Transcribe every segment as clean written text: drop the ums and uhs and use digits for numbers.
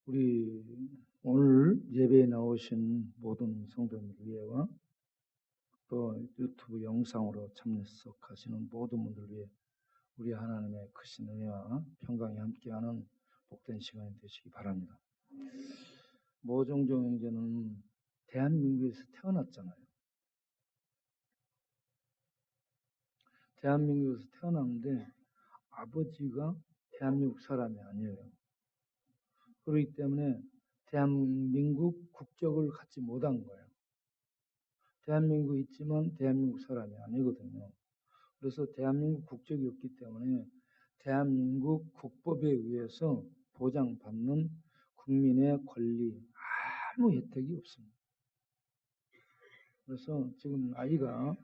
우리 오늘 예배에 나오신 모든 성도님들 위해와 또 유튜브 영상으로 참여하시는 모든 분들 위해 우리 하나님의 크신 은혜와 평강이 함께하는 복된 시간이 되시기 바랍니다. 모종종 형제는 대한민국에서 태어났잖아요. 대한민국에서 태어났는데 아버지가 대한민국 사람이 아니에요. 그렇기 때문에 대한민국 국적을 갖지 못한 거예요. 대한민국에 있지만 대한민국 사람이 아니거든요. 그래서 대한민국 국적이 없기 때문에 대한민국 국법에 의해서 보장받는 국민의 권리, 아무 혜택이 없습니다. 그래서 지금 나이가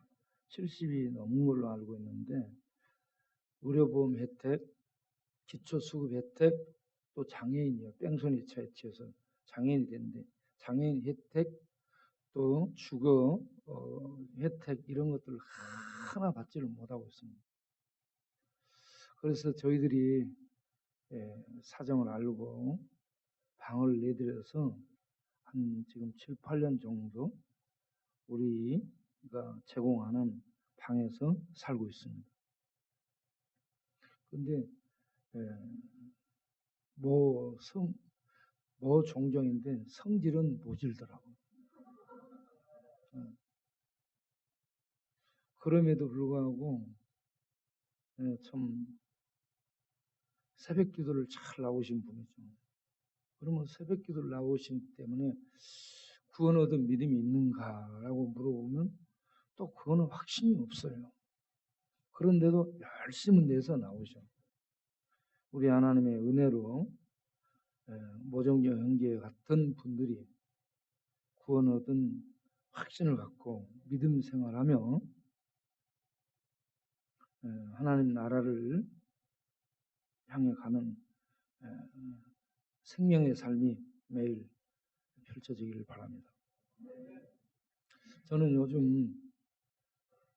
70이 넘은 걸로 알고 있는데 의료보험 혜택, 기초수급 혜택, 또 장애인이요. 뺑소니 채취해서 장애인이 됐는데 장애인 혜택, 또 주거 혜택 이런 것들을 하나 받지를 못하고 있습니다. 그래서 저희들이 사정을 알고 방을 내드려서 한 지금 7, 8년 정도 우리가 제공하는 방에서 살고 있습니다. 근데 뭐 종종인데 성질은 모질더라고요. 그럼에도 불구하고 참 새벽 기도를 잘 나오신 분이죠. 그러면 새벽 기도를 나오시기 때문에 구원 얻은 믿음이 있는가라고 물어보면 또 그거는 확신이 없어요. 그런데도 열심히 내서 나오죠. 우리 하나님의 은혜로 모종경 형제 같은 분들이 구원 얻은 확신을 갖고 믿음 생활하며 하나님 나라를 향해 가는 생명의 삶이 매일 펼쳐지기를 바랍니다. 저는 요즘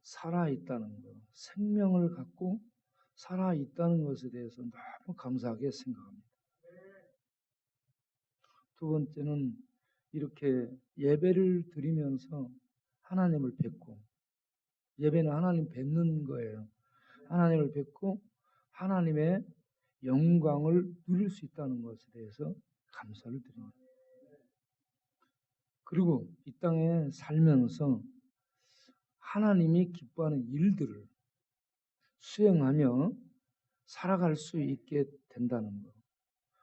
살아있다는 것, 생명을 갖고 살아있다는 것에 대해서 너무 감사하게 생각합니다. 두 번째는 이렇게 예배를 드리면서 하나님을 뵙고, 예배는 하나님 뵙는 거예요. 하나님을 뵙고 하나님의 영광을 누릴 수 있다는 것에 대해서 감사를 드립니다. 그리고 이 땅에 살면서 하나님이 기뻐하는 일들을 수행하며 살아갈 수 있게 된다는 것.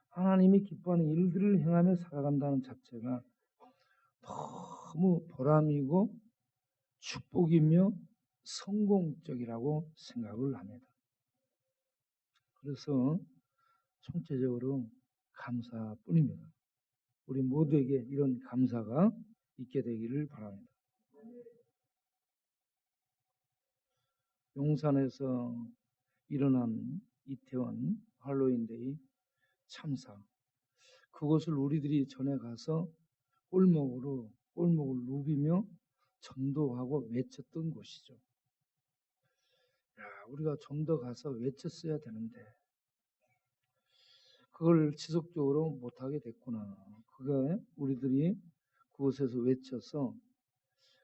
하나님이 기뻐하는 일들을 행하며 살아간다는 자체가 너무 보람이고 축복이며 성공적이라고 생각을 합니다. 그래서 총체적으로 감사뿐입니다. 우리 모두에게 이런 감사가 있게 되기를 바랍니다. 용산에서 일어난 이태원 할로윈데이 참사, 그것을 우리들이 전에 가서 골목을 누비며 전도하고 외쳤던 곳이죠. 우리가 좀 더 가서 외쳤어야 되는데 그걸 지속적으로 못하게 됐구나. 그게 우리들이 그곳에서 외쳐서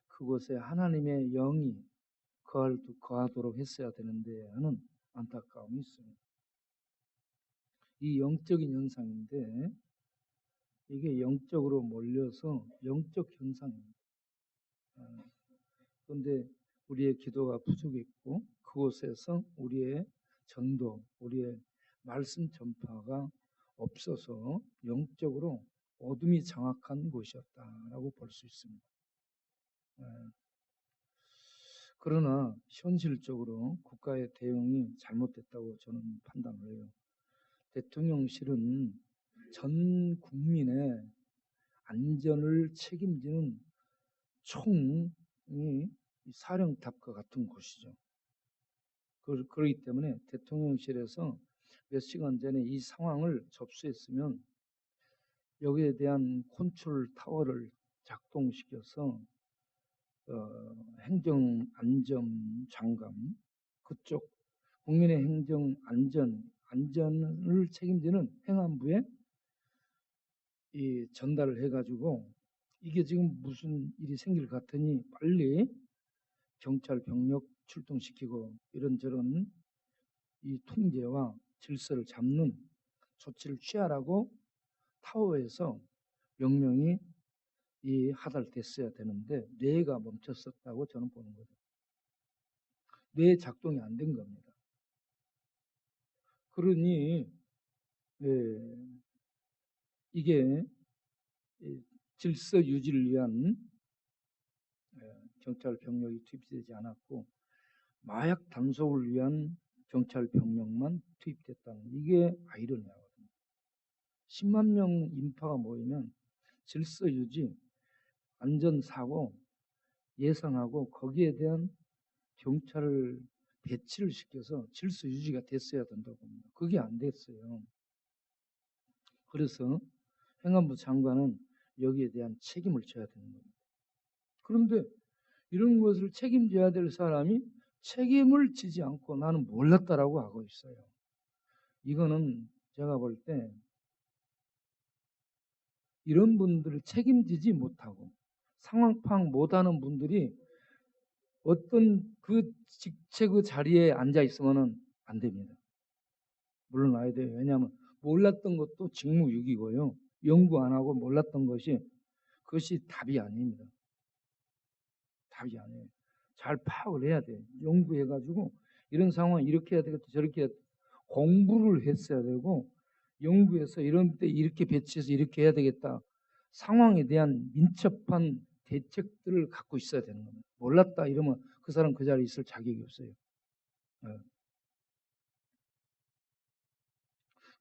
그곳에 하나님의 영이 거하도록 했어야 되는데 하는 안타까움이 있습니다. 이 영적인 현상인데 이게 영적으로 몰려서 영적 현상입니다. 그런데 우리의 기도가 부족했고 그곳에서 우리의 전도, 우리의 말씀 전파가 없어서 영적으로 어둠이 장악한 곳이었다라고 볼 수 있습니다. 그러나 현실적으로 국가의 대응이 잘못됐다고 저는 판단을 해요. 대통령실은 전 국민의 안전을 책임지는 총이 사령탑과 같은 곳이죠. 그렇기 때문에 대통령실에서 몇 시간 전에 이 상황을 접수했으면 여기에 대한 컨트롤 타워를 작동시켜서 행정안전장관 그쪽 국민의 행정안전을 책임지는 행안부에 이 전달을 해가지고 이게 지금 무슨 일이 생길 것 같으니 빨리 경찰 병력 출동시키고 이런저런 이 통제와 질서를 잡는 조치를 취하라고 타워에서 명령이 하달됐어야 되는데 뇌가 멈췄었다고 저는 보는 거죠. 뇌 작동이 안 된 겁니다. 그러니 이게 질서 유지를 위한 경찰 병력이 투입되지 않았고 마약 단속을 위한 경찰 병력만 투입됐다는 이게 아이러니하거든요. 10만 명 인파가 모이면 질서 유지, 안전사고 예상하고 거기에 대한 경찰을 배치를 시켜서 질서 유지가 됐어야 된다고 봅니다. 그게 안 됐어요. 그래서 행안부 장관은 여기에 대한 책임을 져야 되는 겁니다. 그런데 이런 것을 책임져야 될 사람이 책임을 지지 않고 나는 몰랐다라고 하고 있어요. 이거는 제가 볼 때 이런 분들을 책임지지 못하고 상황 파악 못하는 분들이 어떤 그 직책 그 자리에 앉아 있으면 안 됩니다. 물러나야 돼요. 왜냐하면 몰랐던 것도 직무유기고요. 연구 안 하고 몰랐던 것이 그것이 답이 아닙니다. 답이 아니에요. 잘 파악을 해야 돼요. 연구해가지고 이런 상황 이렇게 해야 되겠다 저렇게 해야 공부를 했어야 되고 연구해서 이런 때 이렇게 배치해서 이렇게 해야 되겠다. 상황에 대한 민첩한 대책들을 갖고 있어야 되는 겁니다. 몰랐다 이러면 그 사람 그 자리에 있을 자격이 없어요.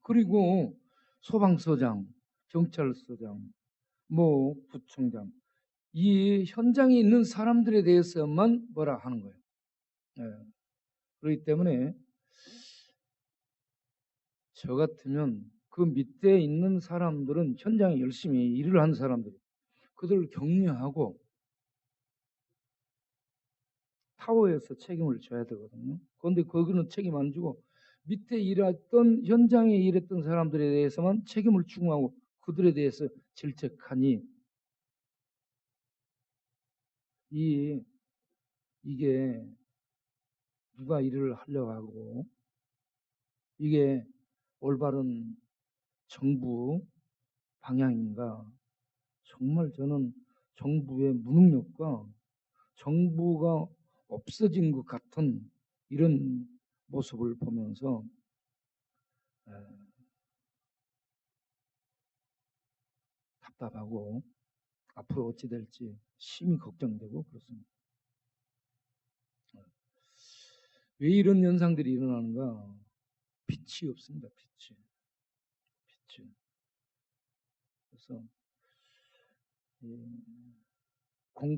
그리고 소방서장, 경찰서장, 뭐 부총장 이 현장에 있는 사람들에 대해서만 뭐라 하는 거예요. 그렇기 때문에 저 같으면 그 밑에 있는 사람들은 현장에 열심히 일을 하는 사람들이 그들을 격려하고 타워에서 책임을 져야 되거든요. 그런데 거기는 책임 안 주고 밑에 일했던 현장에 일했던 사람들에 대해서만 책임을 추궁하고 그들에 대해서 질책하니 이게 누가 일을 하려고 하고 이게 올바른 정부 방향인가? 정말 저는 정부의 무능력과 정부가 없어진 것 같은 이런 모습을 보면서 답답하고 앞으로 어찌 될지 심히 걱정되고 그렇습니다. 왜 이런 현상들이 일어나는가? 빛이 없습니다. 빛이. 그래서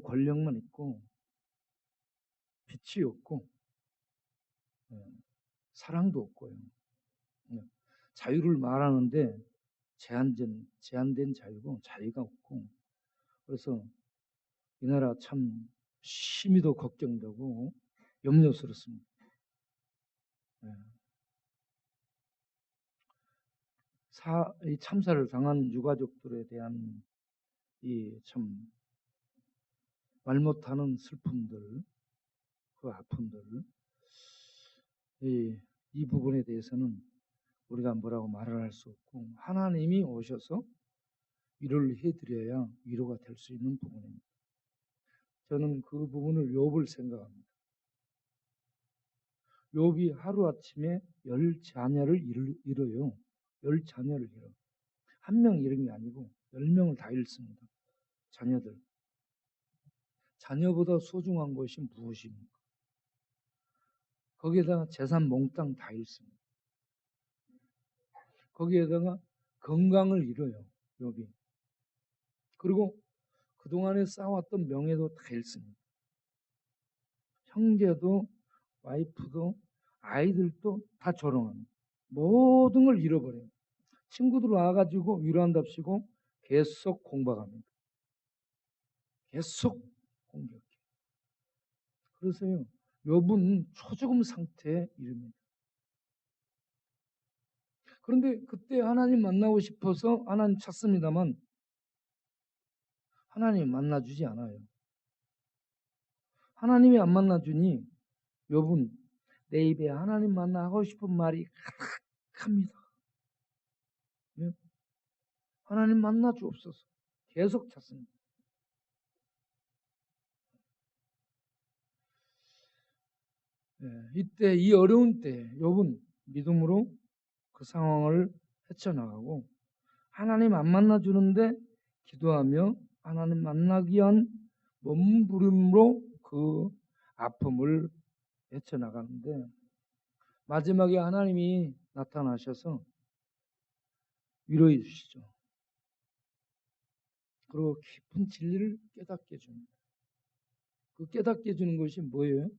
권력만 있고 빛이 없고 사랑도 없고요. 자유를 말하는데 제한된 자유고 자유가 없고 그래서 이 나라 참 심히도 걱정되고 염려스럽습니다. 이 참사를 당한 유가족들에 대한 이 참 말 못하는 슬픔들, 그 아픔들, 이 부분에 대해서는 우리가 뭐라고 말을 할 수 없고 하나님이 오셔서 위로를 해드려야 위로가 될 수 있는 부분입니다. 저는 그 부분을 욥을 생각합니다. 욥이 하루아침에 10자녀를 잃어요. 10자녀를 잃어. 한 명 잃은 게 아니고 10명을 다 잃습니다. 자녀들. 자녀보다 소중한 것이 무엇입니까? 거기에다가 재산 몽땅 다 잃습니다. 거기에다가 건강을 잃어요. 욥이. 그리고 그동안에 쌓아왔던 명예도 다 잃습니다. 형제도 와이프도 아이들도 다 조롱합니다. 모든 걸 잃어버려요. 친구들 와가지고 위로한답시고 계속 공박합니다. 계속 공격해요. 그래서요, 욥은 초죽음 상태에 이릅니다. 그런데 그때 하나님 만나고 싶어서 하나님 찾습니다만 하나님 만나주지 않아요. 하나님이 안 만나주니 욥은 내 입에 하나님 만나 하고 싶은 말이 가득합니다. 예? 하나님 만나 주옵소서. 계속 찾습니다. 이때 이 어려운 때 욥은 믿음으로 그 상황을 헤쳐나가고 하나님 안 만나주는데 기도하며 하나님 만나기 위한 몸부림으로 그 아픔을 헤쳐나가는데 마지막에 하나님이 나타나셔서 위로해 주시죠. 그리고 깊은 진리를 깨닫게 해줍니다. 그 깨닫게 해주는 것이 뭐예요?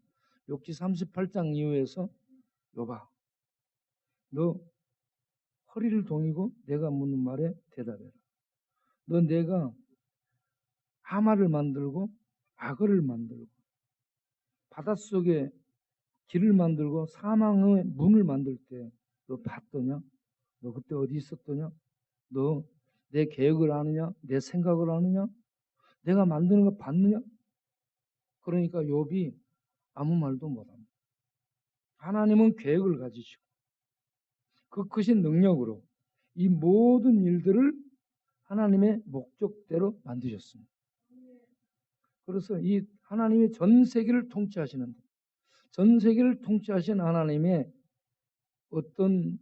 욥기 38장 이후에서 욥아, 너 허리를 동이고 내가 묻는 말에 대답해라. 너 내가 하마를 만들고 악어를 만들고 바닷속에 길을 만들고 사망의 문을 만들 때 너 봤더냐? 너 그때 어디 있었더냐? 너 내 계획을 아느냐? 내 생각을 아느냐? 내가 만드는 거 봤느냐? 그러니까 욥이 아무 말도 못합니다. 하나님은 계획을 가지시고 그 크신 능력으로 이 모든 일들을 하나님의 목적대로 만드셨습니다. 그래서 이 하나님의 전 세계를 통치하시는데 전 세계를 통치하신 하나님의 어떤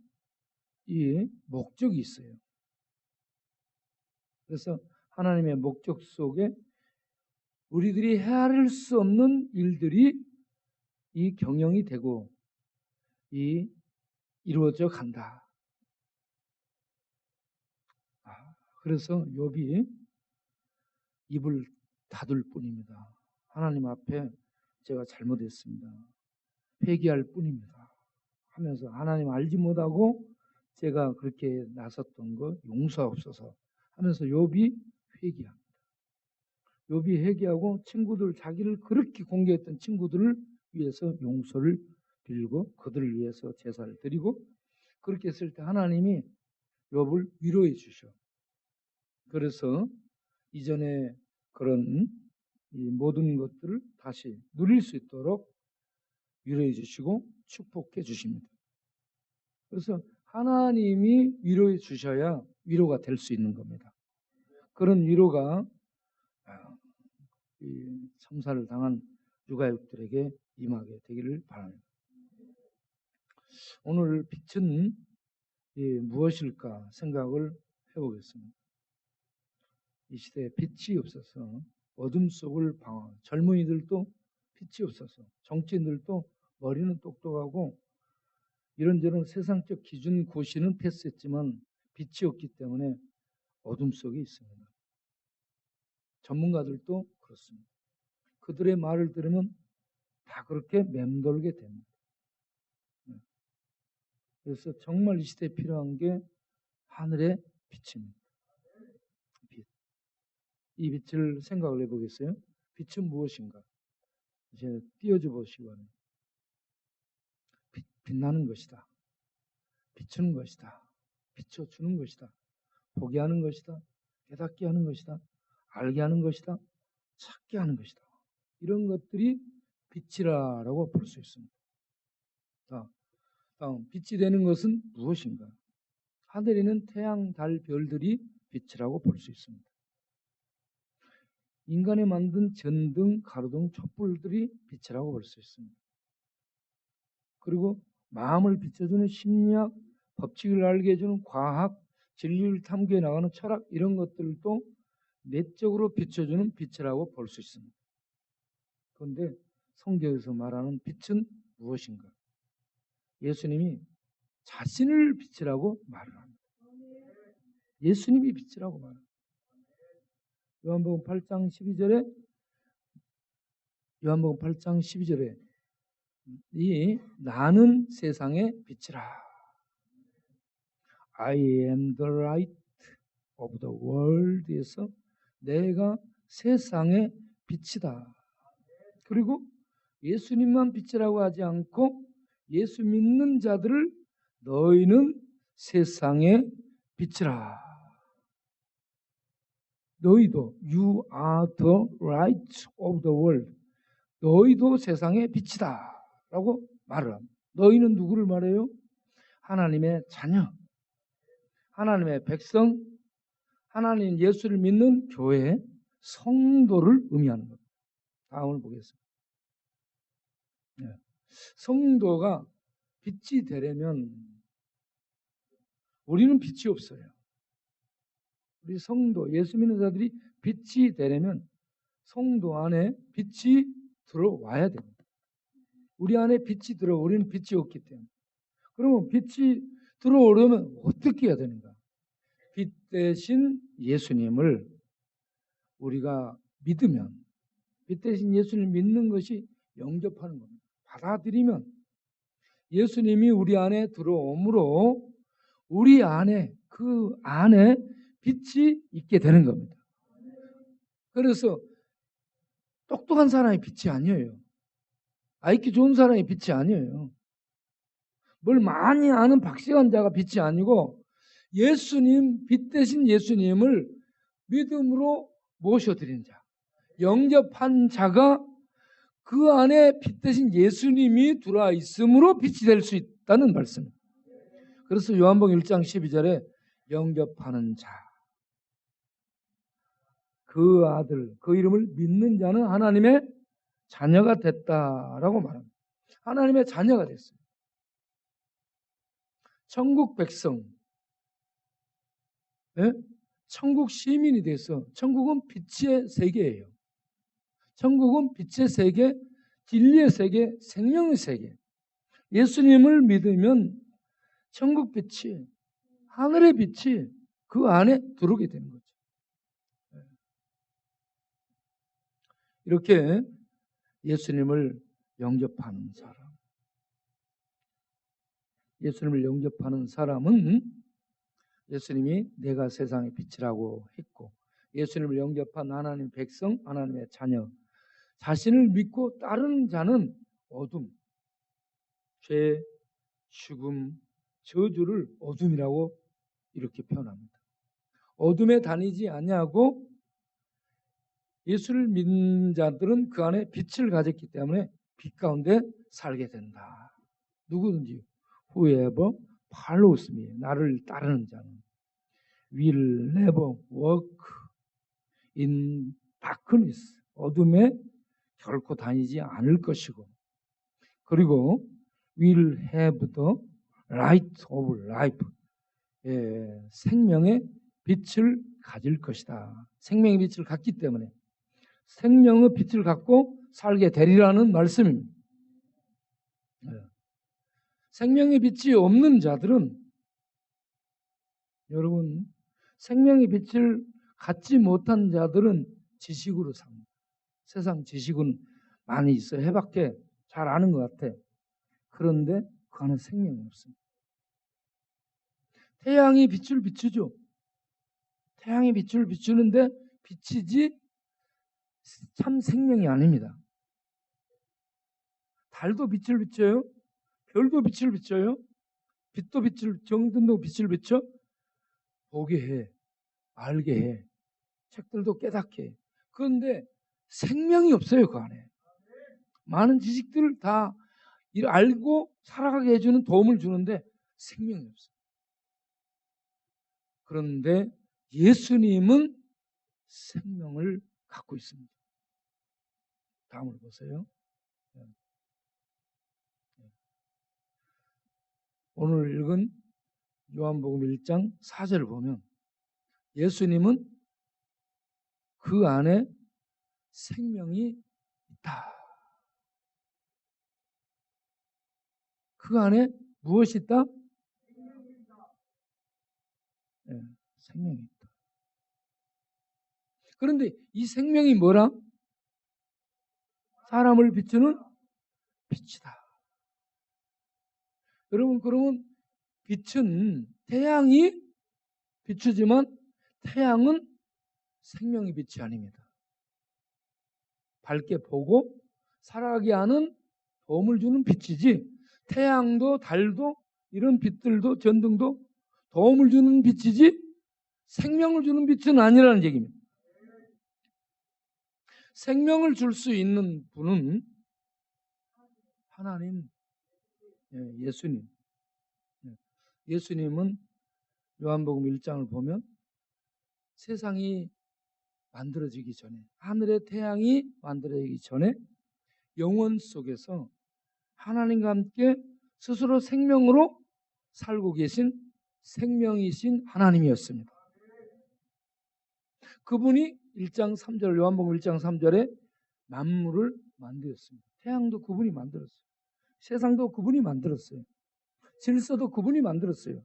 이 목적이 있어요. 그래서 하나님의 목적 속에 우리들이 헤아릴 수 없는 일들이 이 경영이 되고 이루어져 간다. 그래서 욥이 입을 닫을 뿐입니다. 하나님 앞에 제가 잘못했습니다. 회개할 뿐입니다. 하면서 하나님 알지 못하고 제가 그렇게 나섰던 거 용서하옵소서 하면서 욥이 회개합니다. 욥이 회개하고 친구들 자기를 그렇게 공격했던 친구들을 위해서 용서를 빌고 그들을 위해서 제사를 드리고 그렇게 했을 때 하나님이 욥을 위로해 주셔. 그래서 이전에 그런 이 모든 것들을 다시 누릴 수 있도록 위로해 주시고 축복해 주십니다. 그래서 하나님이 위로해 주셔야 위로가 될 수 있는 겁니다. 그런 위로가 이 참사를 당한 유가족들에게 임하게 되기를 바랍니다. 오늘 빛은 무엇일까 생각을 해보겠습니다. 이 시대에 빛이 없어서 어둠 속을 방황, 젊은이들도 빛이 없어서 정치인들도 머리는 똑똑하고 이런저런 세상적 기준 고시는 패스했지만 빛이 없기 때문에 어둠 속에 있습니다. 전문가들도 그렇습니다. 그들의 말을 들으면 다 그렇게 맴돌게 됩니다. 그래서 정말 이 시대에 필요한 게 하늘의 빛입니다. 빛. 이 빛을 생각을 해보겠어요? 빛은 무엇인가? 이제 띄워줘 보시기 바랍니다. 빛나는 것이다. 비추는 것이다. 비춰주는 것이다. 보게 하는 것이다. 깨닫게 하는 것이다. 알게 하는 것이다. 찾게 하는 것이다. 이런 것들이 빛이라고 볼 수 있습니다. 다음 빛이 되는 것은 무엇인가? 하늘에는 태양, 달, 별들이 빛이라고 볼 수 있습니다. 인간이 만든 전등, 가로등, 촛불들이 빛이라고 볼 수 있습니다. 그리고 마음을 비춰주는 심리학, 법칙을 알게 해주는 과학, 진리를 탐구해 나가는 철학 이런 것들도 내적으로 비춰주는 빛이라고 볼 수 있습니다. 그런데 성경에서 말하는 빛은 무엇인가? 예수님이 자신을 빛이라고 말을 합니다. 예수님이 빛이라고 말합니다. 요한복음 8장 12절에 이 나는 세상의 빛이라. I am the light of the world에서 내가 세상의 빛이다. 그리고 예수님만 빛이라고 하지 않고 예수 믿는 자들을 너희는 세상의 빛이라. 너희도 you are the light of the world. 너희도 세상의 빛이다 라고 말을 합니다. 너희는 누구를 말해요? 하나님의 자녀, 하나님의 백성, 하나님 예수를 믿는 교회, 성도를 의미하는 겁니다. 다음을 보겠습니다. 성도가 빛이 되려면 우리는 빛이 없어요. 우리 성도, 예수 믿는 자들이 빛이 되려면 성도 안에 빛이 들어와야 됩니다. 우리 안에 빛이 우리는 빛이 없기 때문에. 그러면 빛이 들어오려면 어떻게 해야 되는가? 빛 대신 예수님을 우리가 믿으면, 빛 대신 예수님을 믿는 것이 영접하는 겁니다. 받아들이면 예수님이 우리 안에 들어오므로 우리 안에, 그 안에 빛이 있게 되는 겁니다. 그래서 똑똑한 사람이 빛이 아니에요. IQ 좋은 사람이 빛이 아니에요. 뭘 많이 아는 박시한 자가 빛이 아니고 예수님, 빛 대신 예수님을 믿음으로 모셔드린 자, 영접한 자가 그 안에 빛 대신 예수님이 들어와 있으므로 빛이 될 수 있다는 말씀입니다. 그래서 요한복음 1장 12절에 영접하는 자, 그 아들, 그 이름을 믿는 자는 하나님의 자녀가 됐다라고 말합니다. 하나님의 자녀가 됐어요. 천국 백성, 천국 시민이 돼서, 천국은 빛의 세계예요. 천국은 빛의 세계, 진리의 세계, 생명의 세계. 예수님을 믿으면 천국 빛이, 하늘의 빛이 그 안에 들어오게 되는 거죠. 이렇게 예수님을 영접하는 사람, 예수님을 영접하는 사람은 예수님이 내가 세상의 빛이라고 했고, 예수님을 영접한 하나님 백성, 하나님의 자녀, 자신을 믿고 따르는 자는 어둠, 죄, 죽음, 저주를 어둠이라고 이렇게 표현합니다. 어둠에 다니지 아니하고 예수를 믿는 자들은 그 안에 빛을 가졌기 때문에 빛 가운데 살게 된다. 누구든지 whoever follows me, 나를 따르는 자는 will never walk in darkness, 어둠에 결코 다니지 않을 것이고, 그리고 will have the light of life, 생명의 빛을 가질 것이다. 생명의 빛을 갖기 때문에 생명의 빛을 갖고 살게 되리라는 말씀입니다. 생명의 빛이 없는 자들은, 여러분, 생명의 빛을 갖지 못한 자들은 지식으로 삽니다. 세상 지식은 많이 있어요. 해밖에 잘 아는 것 같아. 그런데 그 안에 생명이 없습니다. 태양이 빛을 비추죠. 태양이 빛을 비추는데 빛이지 참 생명이 아닙니다. 달도 빛을 비춰요. 별도 빛을 비춰요. 빛도 빛을, 정든도 빛을 비춰. 보게 해, 알게 해, 책들도 깨닫게 해. 그런데 생명이 없어요. 그 안에 많은 지식들을 다 알고 살아가게 해주는, 도움을 주는데 생명이 없어요. 그런데 예수님은 생명을 갖고 있습니다. 다음으로 보세요. 오늘 읽은 요한복음 1장 4절을 보면 예수님은 그 안에 생명이 있다. 그 안에 무엇이 있다? 생명이 있다. 그런데 이 생명이 뭐라? 사람을 비추는 빛이다. 여러분, 그러면 빛은, 태양이 비추지만 태양은 생명의 빛이 아닙니다. 밝게 보고 살아가게 하는, 도움을 주는 빛이지, 태양도 달도 이런 빛들도, 전등도 도움을 주는 빛이지 생명을 주는 빛은 아니라는 얘기입니다. 생명을 줄 수 있는 분은 하나님, 예수님. 예수님은 요한복음 1장을 보면 세상이 만들어지기 전에, 하늘의 태양이 만들어지기 전에 영원 속에서 하나님과 함께 스스로 생명으로 살고 계신 생명이신 하나님이었습니다. 그분이 1장 3절, 요한복음 1장 3절에 만물을 만들었습니다. 태양도 그분이 만들었어요. 세상도 그분이 만들었어요. 질서도 그분이 만들었어요.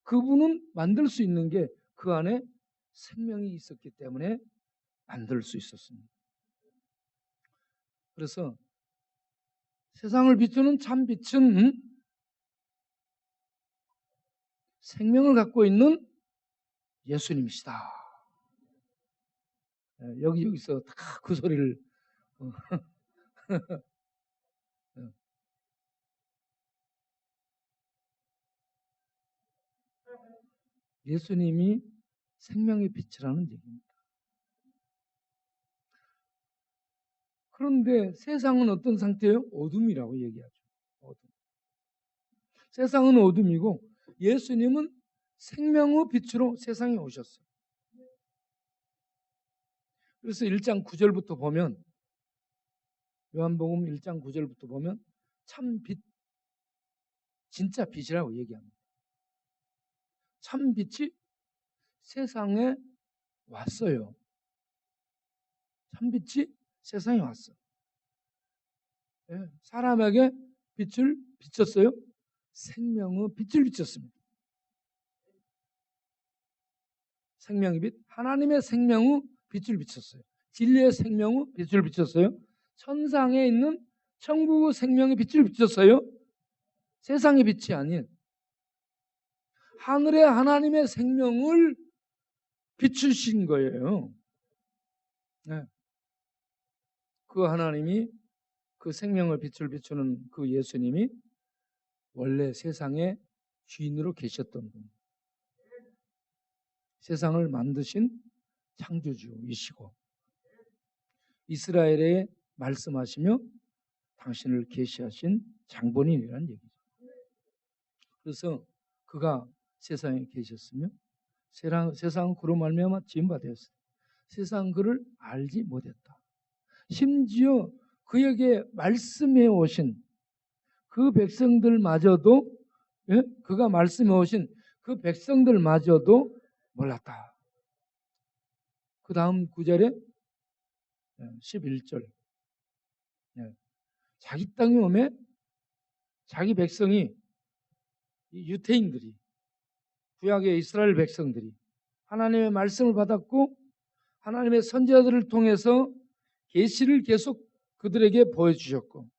그분은 만들 수 있는 게 그 안에 생명이 있었기 때문에 만들 수 있었습니다. 그래서 세상을 비추는 참 빛은 생명을 갖고 있는 예수님이시다. 여기서 다 그 소리를 예수님이 생명의 빛이라는 얘기입니다. 그런데 세상은 어떤 상태예요? 어둠이라고 얘기하죠. 어둠. 세상은 어둠이고 예수님은 생명의 빛으로 세상에 오셨어요. 그래서 1장 9절부터 보면, 요한복음 1장 9절부터 보면 참 빛, 진짜 빛이라고 얘기합니다. 참 빛이 세상에 왔어요. 참 빛이 세상에 왔어. 사람에게 빛을 비쳤어요. 생명의 빛을 비쳤습니다. 생명의 빛, 하나님의 생명의 빛을 비쳤어요. 진리의 생명의 빛을 비쳤어요. 천상에 있는 천국의 생명의 빛을 비쳤어요. 세상의 빛이 아닌 하늘의 하나님의 생명을 비추신 거예요. 네. 그 하나님이, 그 생명의 빛을 비추는 그 예수님이 원래 세상의 주인으로 계셨던 분, 세상을 만드신 창조주이시고 이스라엘에 말씀하시며 당신을 계시하신 장본인이라는 얘기죠. 그래서 그가 세상에 계셨으며 세상은 그로 말미암아 지음바 되었어요. 세상은 그를 알지 못했다. 심지어 그에게 말씀해 오신 그 백성들마저도, 그가 말씀해 오신 그 백성들마저도 몰랐다. 그 다음 9절에 11절, 자기 땅에 오매 자기 백성이, 유태인들이, 구약의 이스라엘 백성들이 하나님의 말씀을 받았고 하나님의 선지자들을 통해서 계시를 계속 그들에게 보여주셨고,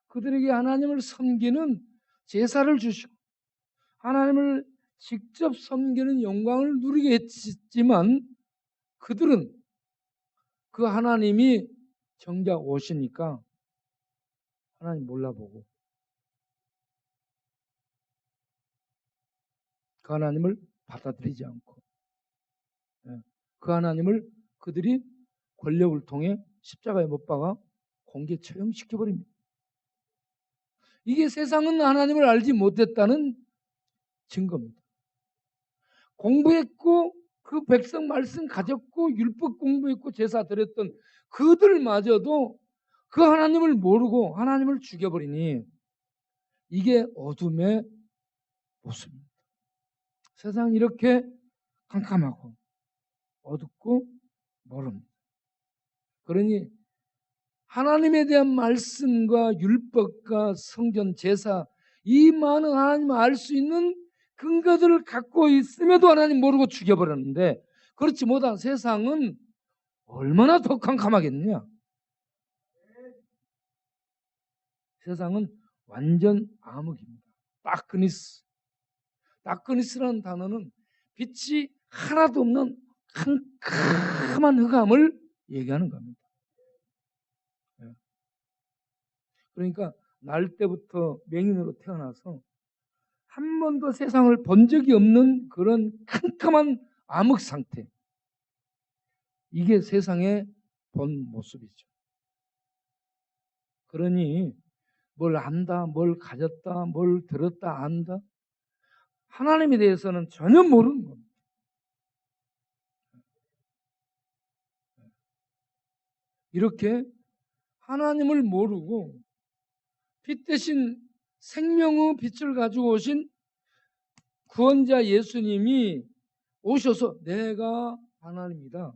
그들에게 하나님을 섬기는 제사를 주시고 하나님을 직접 섬기는 영광을 누리게 했지만 그들은 그 하나님이 정작 오시니까 하나님 몰라보고 그 하나님을 받아들이지 않고 그 하나님을 그들이 권력을 통해 십자가에 못 박아 공개 처형시켜버립니다. 이게 세상은 하나님을 알지 못했다는 증거입니다. 공부했고 그 백성 말씀 가졌고 율법 공부했고 제사 드렸던 그들마저도 그 하나님을 모르고 하나님을 죽여버리니 이게 어둠의 모습입니다. 세상은 이렇게 캄캄하고 어둡고 모릅니다. 그러니 하나님에 대한 말씀과 율법과 성전 제사, 이 많은 하나님을 알 수 있는 근거들을 갖고 있음에도 하나님 모르고 죽여버렸는데, 그렇지 못한 세상은 얼마나 더 캄캄하겠느냐. 세상은 완전 암흑입니다. 다크니스. 다크니스라는 단어는 빛이 하나도 없는 캄캄한 흑암을 얘기하는 겁니다. 그러니까 날 때부터 맹인으로 태어나서 한 번도 세상을 본 적이 없는 그런 캄캄한 암흑 상태. 이게 세상의 본 모습이죠. 그러니 뭘 안다, 뭘 가졌다, 뭘 들었다, 안다. 하나님에 대해서는 전혀 모르는 겁니다. 이렇게 하나님을 모르고 빛 대신 생명의 빛을 가지고 오신 구원자 예수님이 오셔서 내가 하나님이다,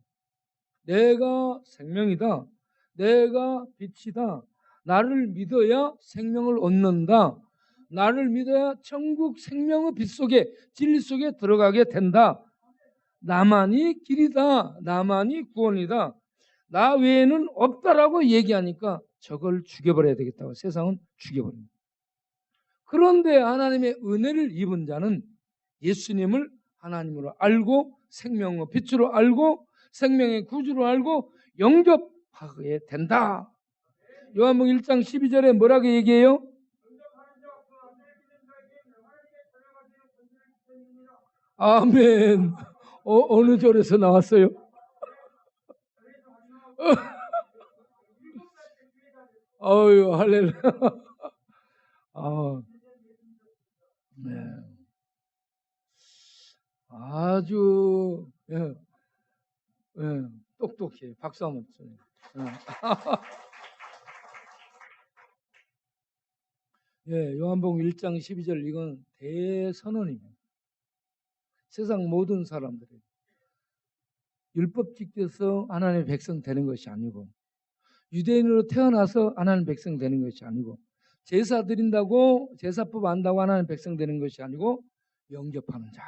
내가 생명이다, 내가 빛이다, 나를 믿어야 생명을 얻는다, 나를 믿어야 천국 생명의 빛 속에, 진리 속에 들어가게 된다, 나만이 길이다, 나만이 구원이다, 나 외에는 없다라고 얘기하니까 저걸 죽여버려야 되겠다고 세상은 죽여버립니다. 그런데 하나님의 은혜를 입은 자는 예수님을 하나님으로 알고 생명의 빛으로 알고 생명의 구주로 알고 영접하게 된다. 요한복음 1장 12절에 뭐라고 얘기해요? 아멘. 어느 절에서 나왔어요? 어유 할렐루야. 네. 아주 똑똑해. 박수 한번 쳐요. 요한복음 1장 12절 이건 대선언입니다. 세상 모든 사람들이 율법 지켜서 하나님의 백성 되는 것이 아니고 유대인으로 태어나서 하나님 백성 되는 것이 아니고 제사 드린다고 제사법 안다고 하나님 백성 되는 것이 아니고 영접하는 자,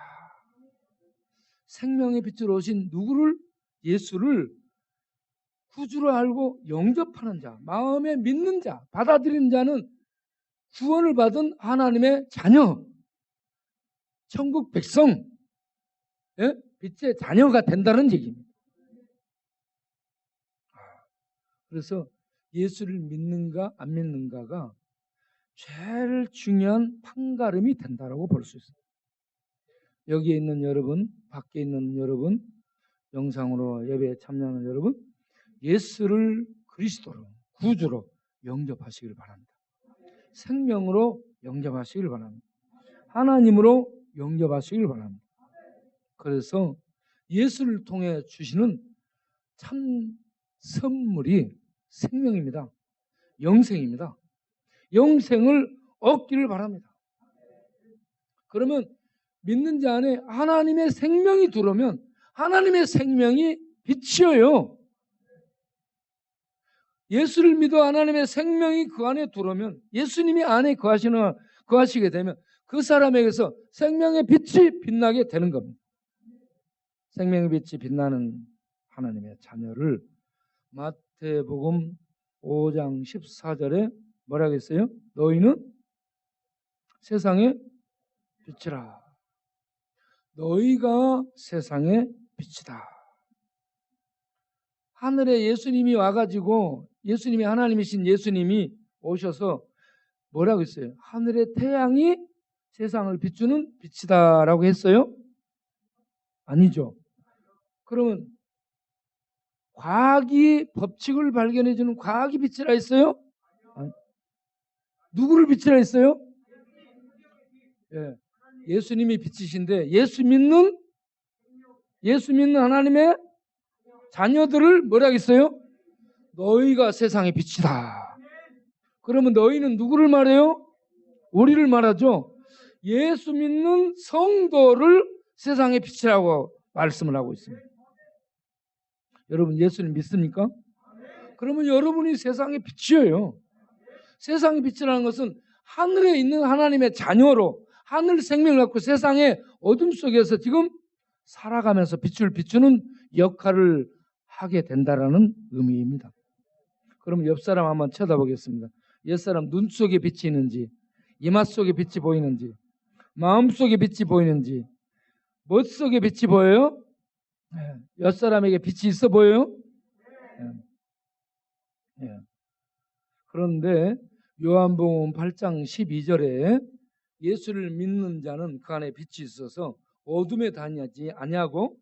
생명의 빛으로 오신 누구를? 예수를 구주로 알고 영접하는 자, 마음에 믿는 자, 받아들이는 자는 구원을 받은 하나님의 자녀, 천국 백성, 빛의 자녀가 된다는 얘기입니다. 그래서 예수를 믿는가 안 믿는가가 제일 중요한 판가름이 된다고 볼 수 있습니다. 여기에 있는 여러분, 밖에 있는 여러분, 영상으로 예배에 참여하는 여러분, 예수를 그리스도로 구주로 영접하시길 바랍니다. 생명으로 영접하시길 바랍니다. 하나님으로 영접하시길 바랍니다. 그래서 예수를 통해 주시는 참 선물이 생명입니다. 영생입니다. 영생을 얻기를 바랍니다. 그러면 믿는 자 안에 하나님의 생명이 들어오면 하나님의 생명이 빛이에요. 예수를 믿어 하나님의 생명이 그 안에 들어오면 예수님이 안에 거하시게 되면 그 사람에게서 생명의 빛이 빛나게 되는 겁니다. 생명의 빛이 빛나는 하나님의 자녀를 마태복음 5장 14절에 뭐라고 했어요? 너희는 세상의 빛이라. 너희가 세상의 빛이다. 하늘에 예수님이 와가지고 예수님이 하나님이신 예수님이 오셔서 뭐라고 했어요? 하늘의 태양이 세상을 비추는 빛이다 라고 했어요? 아니죠. 그러면 과학이 법칙을 발견해주는 과학이 빛이라 했어요? 아니. 누구를 빛이라 했어요? 예수님이 빛이신데 예수 믿는 하나님의 자녀들을 뭐라고 했어요? 너희가 세상의 빛이다. 그러면 너희는 누구를 말해요? 우리를 말하죠. 예수 믿는 성도를 세상의 빛이라고 말씀을 하고 있습니다. 여러분 예수님 믿습니까? 그러면 여러분이 세상의 빛이에요. 세상의 빛이라는 것은 하늘에 있는 하나님의 자녀로 하늘 생명을 갖고 세상의 어둠 속에서 지금 살아가면서 빛을 비추는 역할을 하게 된다라는 의미입니다. 그러면 옆 사람 한번 쳐다보겠습니다. 옆 사람 눈 속에 빛이 있는지, 이마 속에 빛이 보이는지, 마음 속에 빛이 보이는지, 멋 속에 빛이 보여요? 옆 사람에게 빛이 있어 보여요? 그런데 요한복음 8장 12절에 예수를 믿는 자는 그 안에 빛이 있어서 어둠에 다니지 아니하고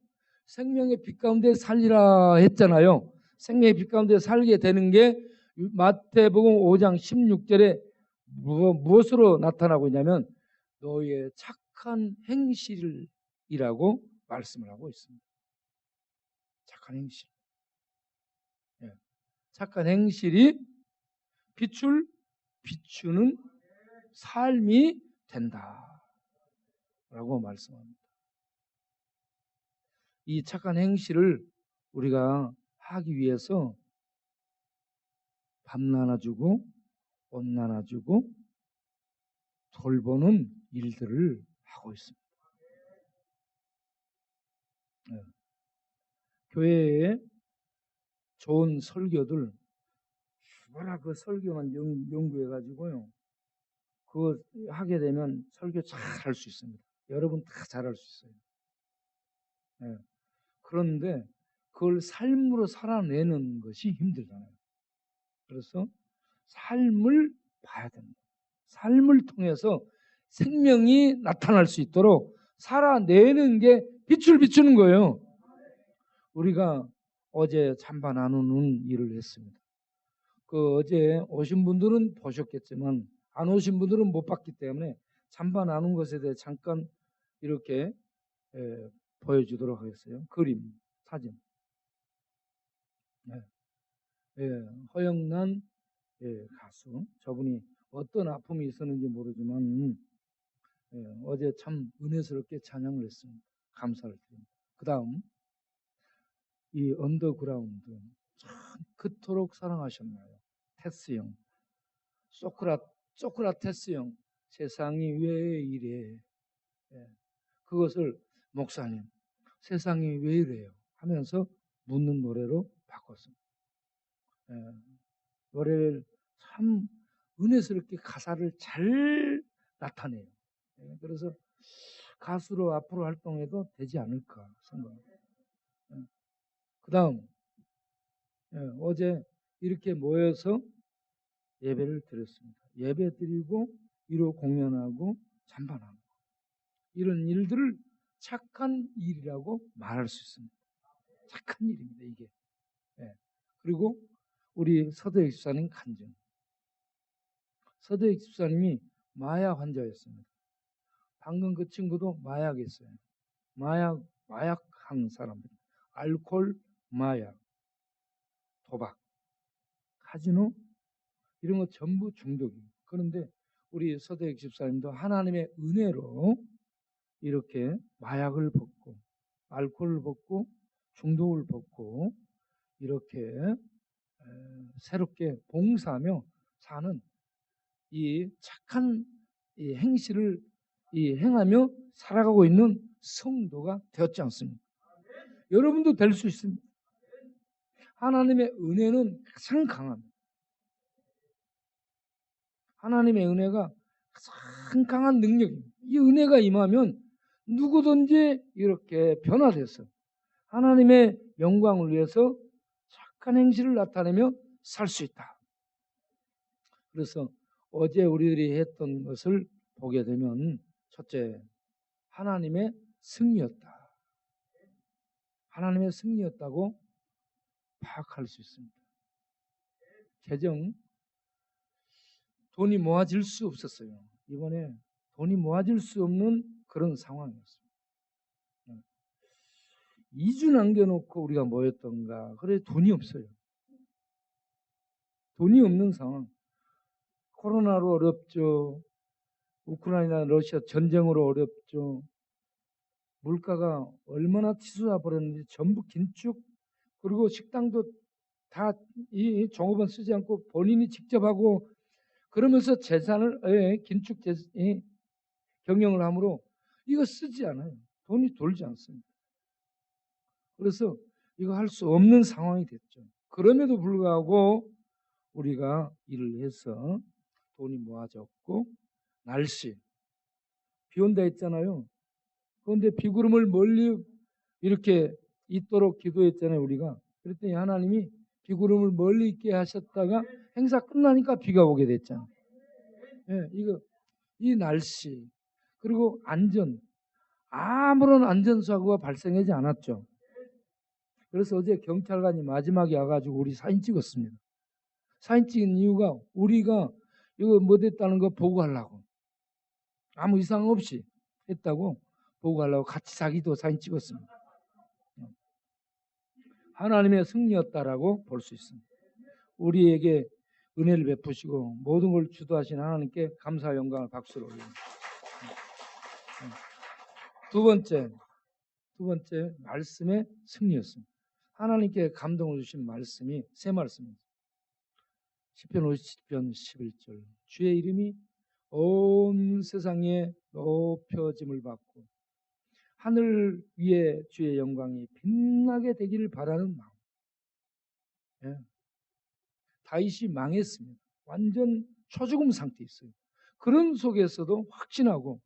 생명의 빛 가운데 살리라 했잖아요. 생명의 빛 가운데 살게 되는 게 마태복음 5장 16절에 무엇으로 나타나고 있냐면 너의 착한 행실이라고 말씀을 하고 있습니다. 착한 행실. 예. 착한 행실이 빛을 비추는 삶이 된다라고 말씀합니다. 이 착한 행실을 우리가 하기 위해서 밥 나눠주고 옷 나눠주고 돌보는 일들을 하고 있습니다. 네. 교회에 좋은 설교들 뭐라 그 설교만 연구해가지고요. 그거 하게 되면 설교 잘 할 수 있습니다. 여러분 다 잘할 수 있어요. 네. 그런데 그걸 삶으로 살아내는 것이 힘들잖아요. 그래서 삶을 봐야 됩니다. 삶을 통해서 생명이 나타날 수 있도록 살아내는 게 빛을 비추는 거예요. 우리가 어제 잠바 나누는 일을 했습니다. 그 어제 오신 분들은 보셨겠지만 안 오신 분들은 못 봤기 때문에 잠바 나눈 것에 대해 잠깐 이렇게 보여주도록 하겠어요. 그림, 사진. 네. 허영란 가수. 저분이 어떤 아픔이 있었는지 모르지만 어제 참 은혜스럽게 찬양을 했습니다. 감사를 드립니다. 그 다음 이 언더그라운드 참 그토록 사랑하셨나요? 테스 형, 소크라테스 형, 세상이 왜 이래? 그것을 목사님, 세상이 왜 이래요? 하면서 묻는 노래로 바꿨습니다. 노래를 참 은혜스럽게 가사를 잘 나타내요. 그래서 가수로 앞으로 활동해도 되지 않을까 생각합니다. 그 다음 어제 이렇게 모여서 예배를 드렸습니다. 예배 드리고 위로 공연하고 잠반하고 이런 일들을 착한 일이라고 말할 수 있습니다. 착한 일입니다. 이게. 그리고 우리 서대익 집사님 간증. 서대익 집사님이 마약 환자였습니다. 방금 그 친구도 마약했어요. 마약한 사람들. 알코올, 마약, 도박, 카지노 이런 거 전부 중독이에요. 그런데 우리 서대익 집사님도 하나님의 은혜로 이렇게 마약을 벗고 알코올을 벗고 중독을 벗고 이렇게 새롭게 봉사하며 사는 이 착한 이 행실을 행하며 살아가고 있는 성도가 되었지 않습니까? 여러분도 될 수 있습니다. 하나님의 은혜는 가장 강합니다. 하나님의 은혜가 가장 강한 능력입니다. 이 은혜가 임하면 누구든지 이렇게 변화돼서 하나님의 영광을 위해서 착한 행실을 나타내며 살 수 있다. 그래서 어제 우리들이 했던 것을 보게 되면 첫째, 하나님의 승리였다. 하나님의 승리였다고 파악할 수 있습니다. 재정, 돈이 모아질 수 없었어요. 이번에 돈이 모아질 수 없는 그런 상황이었습니다. 2주 남겨놓고 우리가 모였던가. 그래 돈이 없어요. 돈이 없는 상황. 코로나로 어렵죠. 우크라이나 러시아 전쟁으로 어렵죠. 물가가 얼마나 치솟아 버렸는지 전부 긴축. 그리고 식당도 다 이 종업원 쓰지 않고 본인이 직접 하고 그러면서 재산을 긴축 경영을 하므로 이거 쓰지 않아요. 돈이 돌지 않습니다. 그래서 이거 할 수 없는 상황이 됐죠. 그럼에도 불구하고 우리가 일을 해서 돈이 모아졌고 날씨 비 온다 했잖아요. 그런데 비구름을 멀리 이렇게 있도록 기도했잖아요. 우리가. 그랬더니 하나님이 비구름을 멀리 있게 하셨다가 행사 끝나니까 비가 오게 됐잖아요. 이 날씨 그리고 안전 아무런 안전사고가 발생하지 않았죠. 그래서 어제 경찰관이 마지막에 와가지고 우리 사진 찍었습니다. 사진 찍은 이유가 우리가 이거 뭐 됐다는 거 보고하려고, 아무 이상 없이 했다고 보고하려고 같이 자기도 사진 찍었습니다. 하나님의 승리였다라고 볼 수 있습니다. 우리에게 은혜를 베푸시고 모든 걸 주도하신 하나님께 감사와 영광을 박수로 올립니다. 두 번째 말씀의 승리였습니다. 하나님께 감동을 주신 말씀이 세 말씀입니다. 시편 50편 11절 주의 이름이 온 세상에 높여짐을 받고 하늘 위에 주의 영광이 빛나게 되기를 바라는 마음. 예. 다윗이 망했습니다. 완전 초죽음 상태에 있어요. 그런 속에서도 확신하고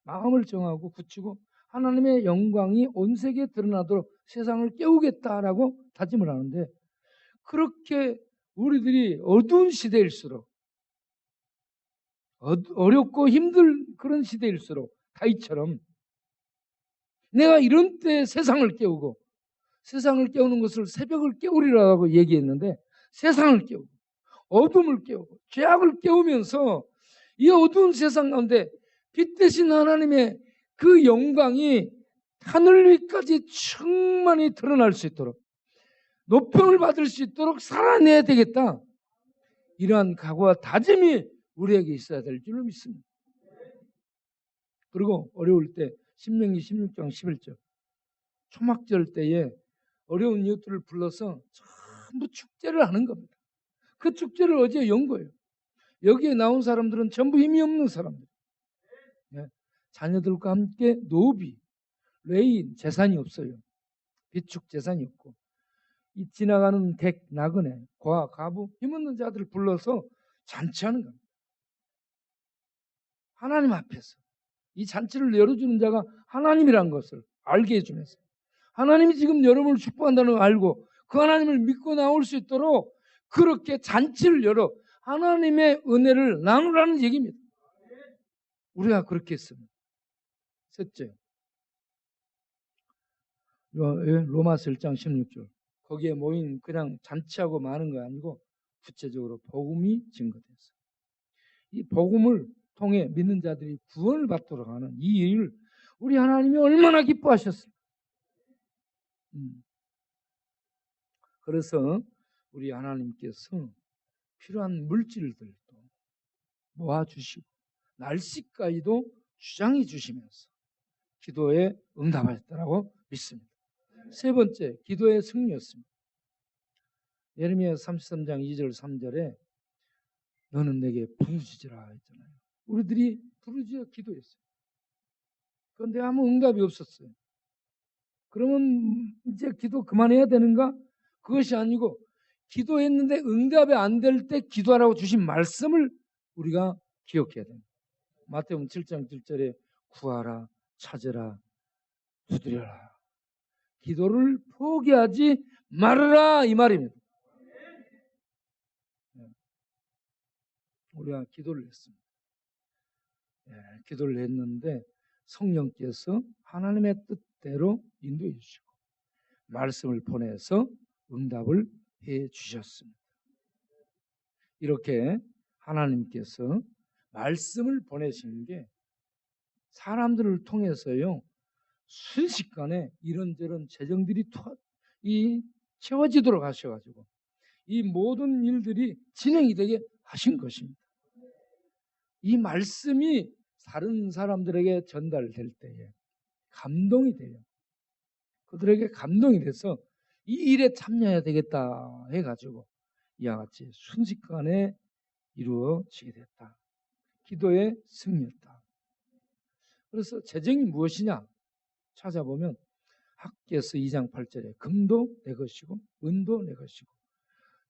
마음을 정하고 굳히고 하나님의 영광이 온 세계에 드러나도록 세상을 깨우겠다라고 다짐을 하는데, 그렇게 우리들이 어두운 시대일수록, 어렵고 힘들 그런 시대일수록 다윗처럼 내가 이런 때 세상을 깨우고, 세상을 깨우는 것을 새벽을 깨우리라고 얘기했는데 세상을 깨우고 어둠을 깨우고 죄악을 깨우면서 이 어두운 세상 가운데 빛 대신 하나님의 그 영광이 하늘 위까지 충만히 드러날 수 있도록, 높임을 받을 수 있도록 살아내야 되겠다. 이러한 각오와 다짐이 우리에게 있어야 될 줄로 믿습니다. 그리고 어려울 때 신명기 16장 11절 초막절 때에 어려운 이웃들을 불러서 전부 축제를 하는 겁니다. 그 축제를 어제 연 거예요. 여기에 나온 사람들은 전부 힘이 없는 사람들. 네. 자녀들과 함께 노비, 레인, 재산이 없어요. 비축 재산이 없고, 이 지나가는 객, 나그네, 과, 가부, 힘없는 자들을 불러서 잔치하는 겁니다. 하나님 앞에서 이 잔치를 열어주는 자가 하나님이란 것을 알게 해주면서, 하나님이 지금 여러분을 축복한다는 걸 알고 그 하나님을 믿고 나올 수 있도록 그렇게 잔치를 열어 하나님의 은혜를 나누라는 얘기입니다. 우리가 그렇게 했습니다. 셋째, 로마서 1장 16절 거기에 모인 그냥 잔치하고 마는 거 아니고 구체적으로 복음이 증거됐어요. 이 복음을 통해 믿는 자들이 구원을 받도록 하는 이 일을 우리 하나님이 얼마나 기뻐하셨습니까? 그래서 우리 하나님께서 필요한 물질들도 모아주시고 날씨까지도 주장해 주시면서 기도에 응답하셨다고 믿습니다. 세 번째, 기도의 승리였습니다. 예레미야 33장 2절 3절에 너는 내게 부르짖으라 했잖아요. 우리들이 부르짖어 기도했어요. 그런데 아무 응답이 없었어요. 그러면 이제 기도 그만해야 되는가? 그것이 아니고 기도했는데 응답이 안 될 때 기도하라고 주신 말씀을 우리가 기억해야 됩니다. 마태복음 7장 7절에 구하라, 찾으라, 두드려라. 기도를 포기하지 말아라 이 말입니다. 우리가 기도를 했습니다. 기도를 했는데 성령께서 하나님의 뜻대로 인도해 주시고 말씀을 보내서 응답을 해 주셨습니다. 이렇게 하나님께서 말씀을 보내시는 게 사람들을 통해서요 순식간에 이런저런 재정들이 채워지도록 하셔가지고 이 모든 일들이 진행이 되게 하신 것입니다. 이 말씀이 다른 사람들에게 전달될 때에 감동이 돼요. 그들에게 감동이 돼서 이 일에 참여해야 되겠다 해가지고 이와 같이 순식간에 이루어지게 됐다. 기도의 승리였다. 그래서 재정이 무엇이냐 찾아보면 학개서 2장 8절에 금도 내 것이고 은도 내 것이고,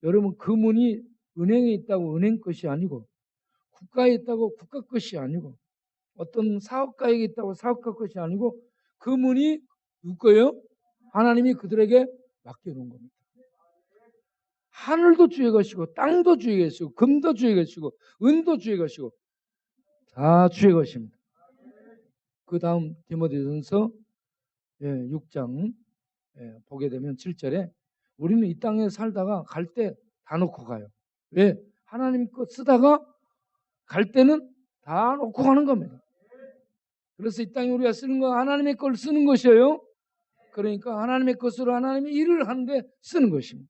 여러분 금은이 은행에 있다고 은행 것이 아니고 국가에 있다고 국가 것이 아니고 어떤 사업가에게 있다고 사업가 것이 아니고 금은이 누구 거예요? 하나님이 그들에게 맡겨놓은 겁니다. 하늘도 주의 것이고 땅도 주의 것이고 금도 주의 것이고 은도 주의 것이고 다 주의 것입니다. 그 다음 디모데전서 6장 보게 되면 7절에 우리는 이 땅에 살다가 갈 때 다 놓고 가요. 왜? 하나님 거 쓰다가 갈 때는 다 놓고 가는 겁니다. 그래서 이 땅에 우리가 쓰는 건 하나님의 걸 쓰는 것이에요. 그러니까 하나님의 것으로 하나님의 일을 하는데 쓰는 것입니다.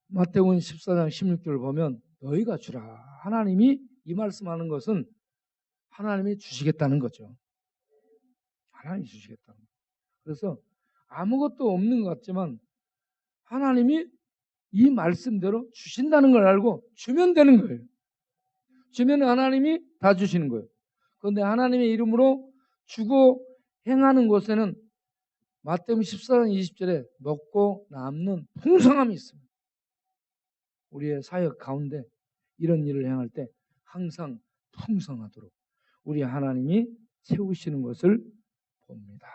마태복음 14장 16절을 보면 너희가 주라. 하나님이 이 말씀하는 것은 하나님이 주시겠다는 거죠. 하나님이 주시겠다는 거죠. 그래서 아무것도 없는 것 같지만 하나님이 이 말씀대로 주신다는 걸 알고 주면 되는 거예요. 주면 하나님이 다 주시는 거예요. 그런데 하나님의 이름으로 주고 행하는 곳에는 마태복음 14장 20절에 먹고 남는 풍성함이 있습니다. 우리의 사역 가운데 이런 일을 행할 때 항상 풍성하도록 우리 하나님이 채우시는 것을 봅니다.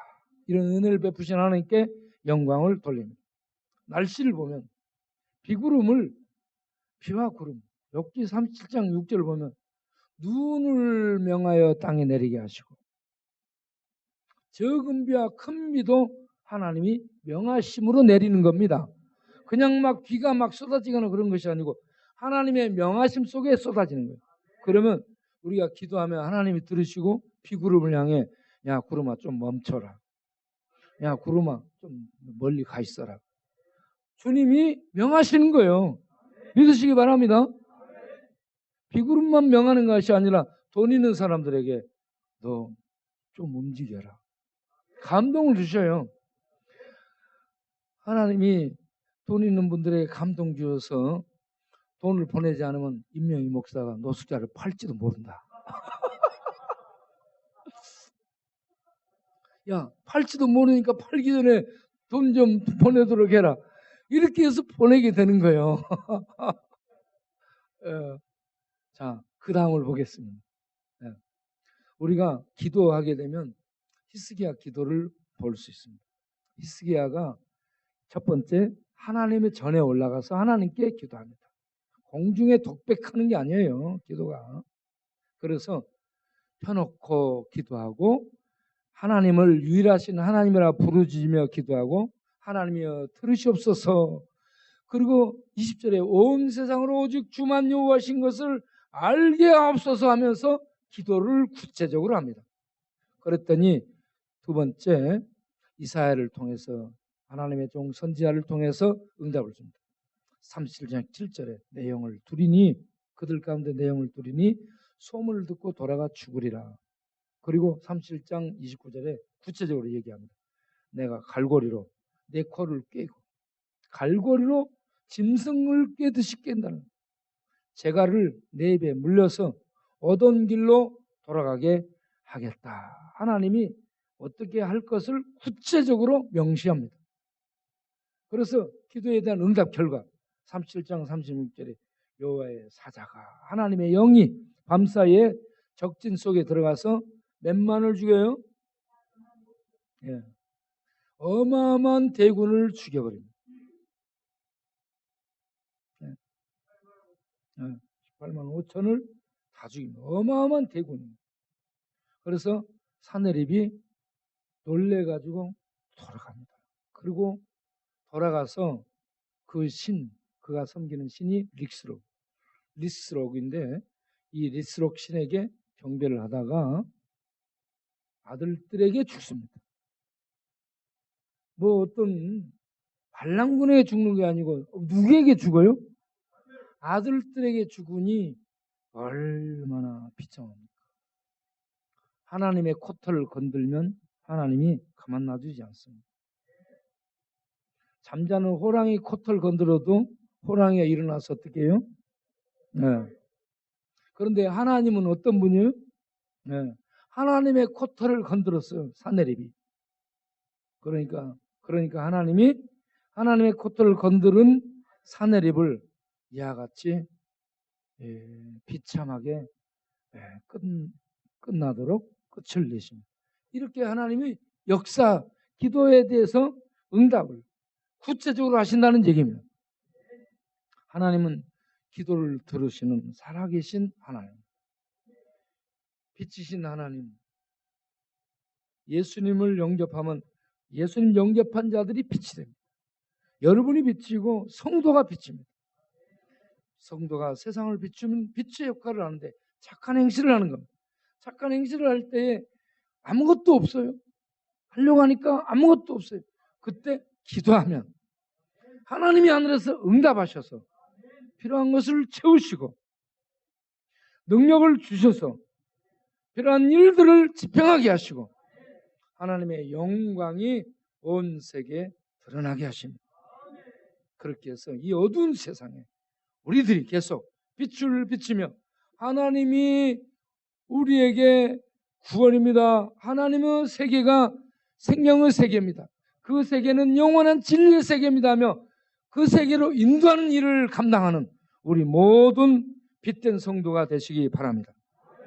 이런 은혜를 베푸신 하나님께 영광을 돌립니다. 날씨를 보면 비구름을 비와 구름, 욥기 37장 6절을 보면 눈을 명하여 땅에 내리게 하시고 적은 비와 큰 비도 하나님이 명하심으로 내리는 겁니다. 그냥 막 비가 막 쏟아지거나 그런 것이 아니고 하나님의 명하심 속에 쏟아지는 거예요. 그러면 우리가 기도하면 하나님이 들으시고 비구름을 향해 야 구름아 좀 멈춰라. 야 구름아 좀 멀리 가 있어라. 주님이 명하시는 거예요. 믿으시기 바랍니다. 비구름만 명하는 것이 아니라 돈 있는 사람들에게 너 좀 움직여라. 감동을 주셔요. 하나님이 돈 있는 분들에게 감동 주어서 돈을 보내지 않으면 임명희 목사가 노숙자를 팔지도 모른다. 야, 팔지도 모르니까 팔기 전에 돈 좀 보내도록 해라. 이렇게 해서 보내게 되는 거예요. 자, 그 다음을 보겠습니다. 우리가 기도하게 되면 히스기야 기도를 볼 수 있습니다. 히스기야가 첫 번째 하나님의 전에 올라가서 하나님께 기도합니다. 공중에 독백하는 게 아니에요. 기도가. 그래서 펴놓고 기도하고 하나님을 유일하신 하나님이라 부르짖으며 기도하고 하나님이여 들으시옵소서. 그리고 20절에 온 세상으로 오직 주만 여호와신 것을 알게 하옵소서 하면서 기도를 구체적으로 합니다. 그랬더니 두 번째 이사야를 통해서 하나님의 종 선지자를 통해서 응답을 줍니다. 37장 7절에 내용을 두리니 그들 가운데 내용을 두리니 소문을 듣고 돌아가 죽으리라. 그리고 37장 29절에 구체적으로 얘기합니다. 내가 갈고리로 내 코를 꿰고 갈고리로 짐승을 꿰듯이 깬다는 재갈을 내 입에 물려서 오던 길로 돌아가게 하겠다. 하나님이 어떻게 할 것을 구체적으로 명시합니다. 그래서 기도에 대한 응답 결과 37장 36절에 여호와의 사자가 하나님의 영이 밤사이에 적진 속에 들어가서 몇만을 죽여요? 예. 어마어마한 대군을 죽여버립니다. 예. 18만 5천을 다 죽입니다. 어마어마한 대군입니다. 그래서 사내립이 놀래가지고 돌아갑니다. 그리고 돌아가서 그 그가 섬기는 신이 리스록인데 이 리스록 신에게 경배를 하다가 아들들에게 죽습니다. 뭐 어떤 반란군에게 죽는 게 아니고 누구에게 죽어요? 아들들에게 죽으니 얼마나 비참합니까? 하나님의 코털을 건들면 하나님이 가만 놔두지 않습니다. 잠자는 호랑이 코털 건드려도 호랑이가 일어나서 어떻게 해요? 네. 그런데 하나님은 어떤 분이에요? 네. 하나님의 코털을 건드렸어요. 사내립이. 그러니까 하나님이 하나님의 코털을 건드린 사내립을 이와 같이 비참하게 끝나도록 끝을 내십니다. 이렇게 하나님이 역사, 기도에 대해서 응답을 구체적으로 하신다는 얘기입니다. 하나님은 기도를 들으시는 살아계신 하나님, 빛이신 하나님, 예수님을 영접하면 예수님 영접한 자들이 빛이 됩니다. 여러분이 빛이고 성도가 빛입니다. 성도가 세상을 비추면 빛의 역할을 하는데 착한 행실을 하는 겁니다. 착한 행실을 할 때에 아무것도 없어요. 하려고 하니까 아무것도 없어요. 그때 기도하면 하나님이 하늘에서 응답하셔서 필요한 것을 채우시고 능력을 주셔서 필요한 일들을 집행하게 하시고 하나님의 영광이 온 세계에 드러나게 하십니다. 그렇게 해서 이 어두운 세상에 우리들이 계속 빛을 비치며 하나님이 우리에게 구원입니다. 하나님의 세계가 생명의 세계입니다. 그 세계는 영원한 진리의 세계입니다 하며 그 세계로 인도하는 일을 감당하는 우리 모든 빛된 성도가 되시기 바랍니다.